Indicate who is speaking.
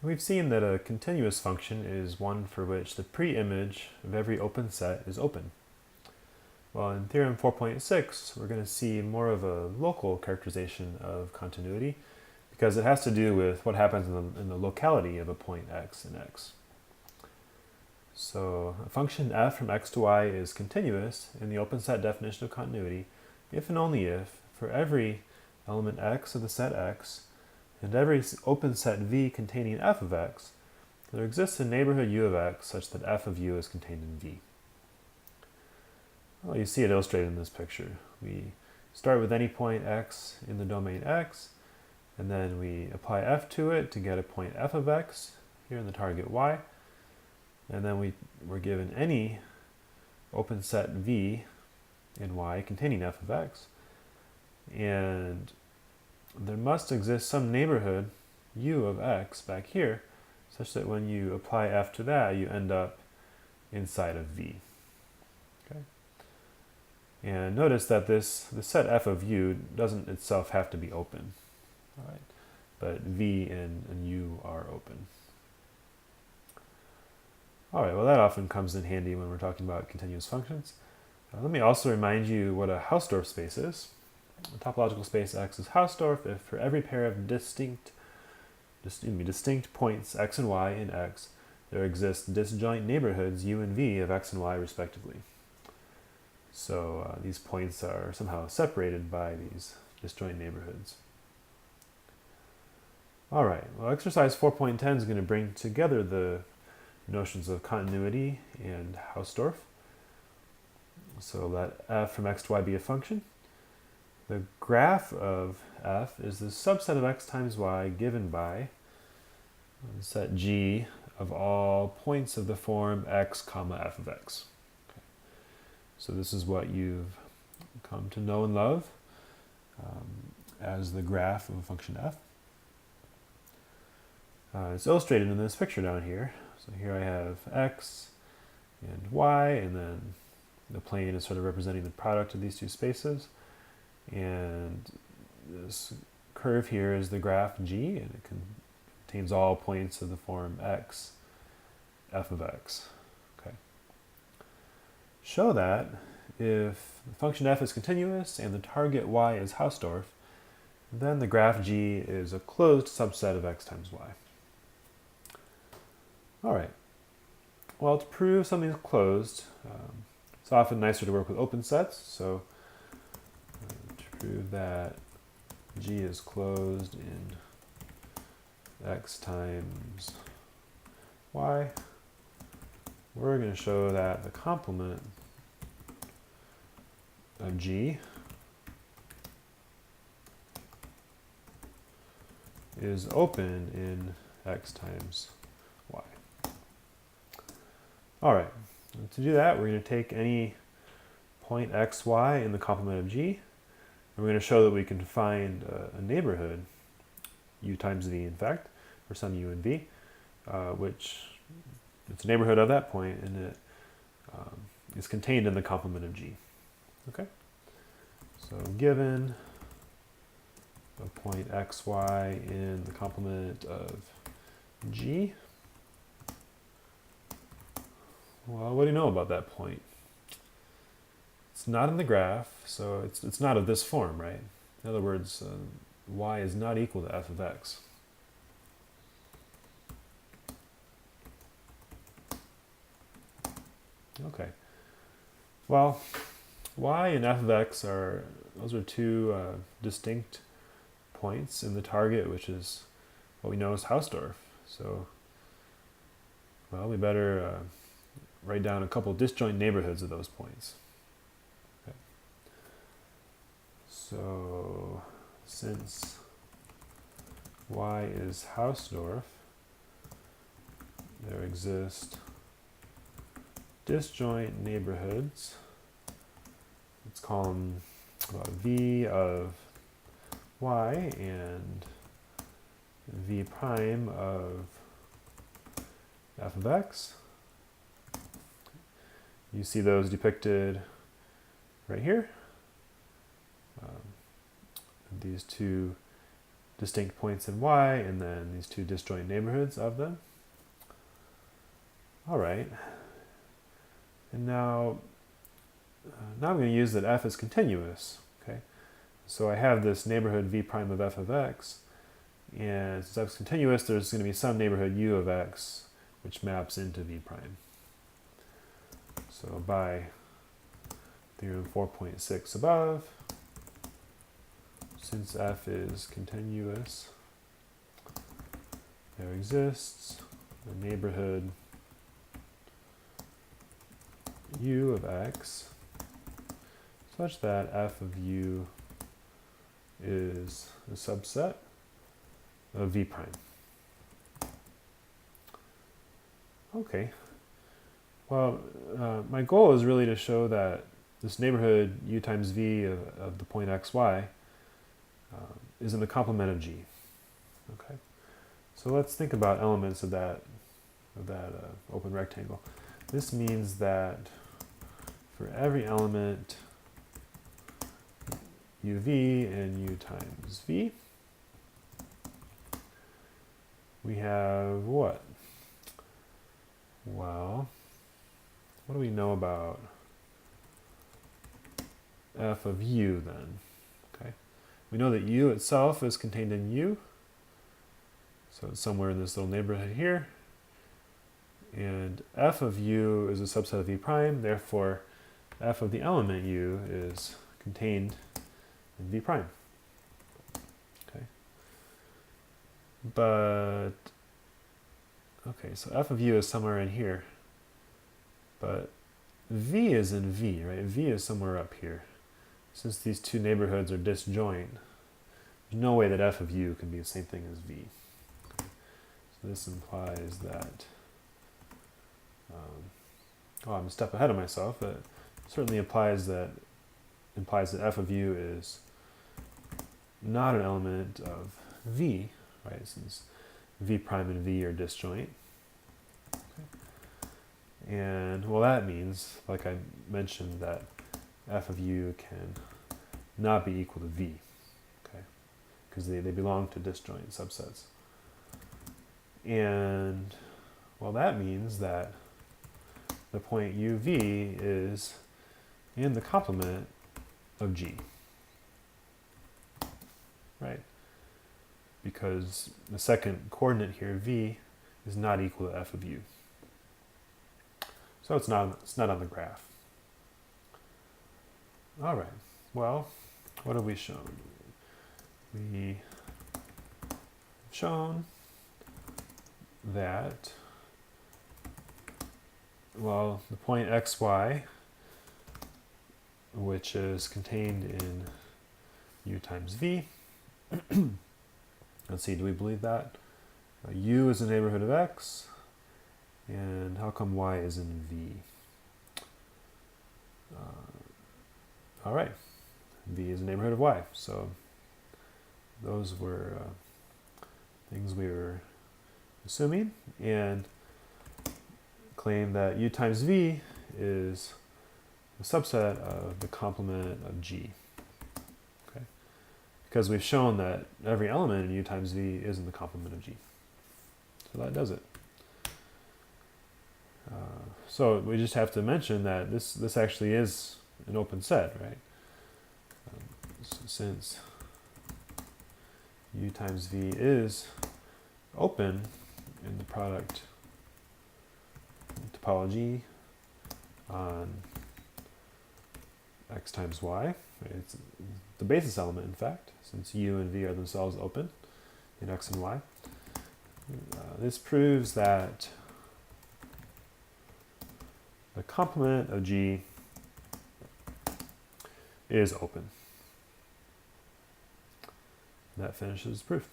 Speaker 1: We've seen that a continuous function is one for which the pre-image of every open set is open. Well, in Theorem 4.6, we're going to see more of a local characterization of continuity because it has to do with what happens in the locality of a point x in x. So a function f from x to y is continuous in the open set definition of continuity if and only if, for every element x of the set x, and every open set V containing f of x, there exists a neighborhood U of x such that f of U is contained in V. Well, you see it illustrated in this picture. We start with any point x in the domain x, and then we apply f to it to get a point f of x here in the target y, and then we're given any open set V in y containing f of x, and there must exist some neighborhood U of x back here such that when you apply f to that, you end up inside of V. Okay? And notice that the set f of U doesn't itself have to be open, all right? But V and U are open. All right, well that often comes in handy when we're talking about continuous functions. Let me also remind you what a Hausdorff space is. A topological space X is Hausdorff if for every pair of distinct points x and y in X, there exist disjoint neighborhoods U and V of x and y respectively. So these points are somehow separated by these disjoint neighborhoods. All right, well exercise 4.10 is going to bring together the notions of continuity and Hausdorff. So let f from x to y be a function. The graph of f is the subset of x times y given by set G of all points of the form x comma f of x. Okay. So this is what you've come to know and love as the graph of a function f. It's illustrated in this picture down here. So here I have x and y, and then the plane is sort of representing the product of these two spaces. And this curve here is the graph G, and it contains all points of the form x, f of x. Okay. Show that if the function f is continuous and the target y is Hausdorff, then the graph G is a closed subset of x times y. All right. Well, to prove something is closed, it's often nicer to work with open sets. So to prove that G is closed in x times y, we're going to show that the complement of G is open in x times y. All right, and to do that, we're going to take any point x, y in the complement of G, and we're going to show that we can find a neighborhood, U times V in fact, for some U and V, which it's a neighborhood of that point, and it is contained in the complement of G. Okay? So given a point x, y in the complement of G, well, what do you know about that point? It's not in the graph, so it's not of this form, right? In other words, y is not equal to f of x. Okay. Well, y and f of x are two distinct points in the target, which is what we know as Hausdorff. So, well, we better write down a couple disjoint neighborhoods of those points. Okay. So, since y is Hausdorff, there exist disjoint neighborhoods. Let's call them v of y and v prime of f of x. You see those depicted right here. These two distinct points in Y, and then these two disjoint neighborhoods of them. All right. And now I'm going to use that f is continuous. Okay. So I have this neighborhood v prime of f of x, and since f is continuous, there's going to be some neighborhood u of x which maps into v prime. So by theorem 4.6 above, since f is continuous, there exists a neighborhood u of x such that f of u is a subset of v prime. Okay. Well, my goal is really to show that this neighborhood u times v of the point xy is in the complement of g. Okay. So let's think about elements of that open rectangle. This means that for every element uv and u times v, we have what? Well, what do we know about f of u then? Okay, we know that u itself is contained in u, so it's somewhere in this little neighborhood here. And f of u is a subset of v prime, therefore f of the element u is contained in v prime. Okay. But, okay, so f of u is somewhere in here. But v is in v, right? V is somewhere up here. Since these two neighborhoods are disjoint, there's no way that f of u can be the same thing as v. Okay. So this implies that I'm a step ahead of myself, but it certainly implies that f of u is not an element of v, right? Since v prime and v are disjoint. Okay. And well, that means, like I mentioned, that f of u can not be equal to v, okay? Because they belong to disjoint subsets. And well, that means that the point uv is in the complement of g, right? Because the second coordinate here, v, is not equal to f of u. So it's not on the graph. All right, well, what have we shown? We've shown that, well, the point xy, which is contained in u times v, let's see, do we believe that? U is the neighborhood of x, and how come y is in v? All right, v is the neighborhood of y, so those were things we were assuming, and claim that u times v is a subset of the complement of g. Okay, because we've shown that every element in u times v is in the complement of g. So that does it. So we just have to mention that this actually is an open set, right? So since u times v is open in the product topology on x times y, right? It's the basis element, in fact, since u and v are themselves open in x and y. This proves that the complement of g is open. That finishes proof.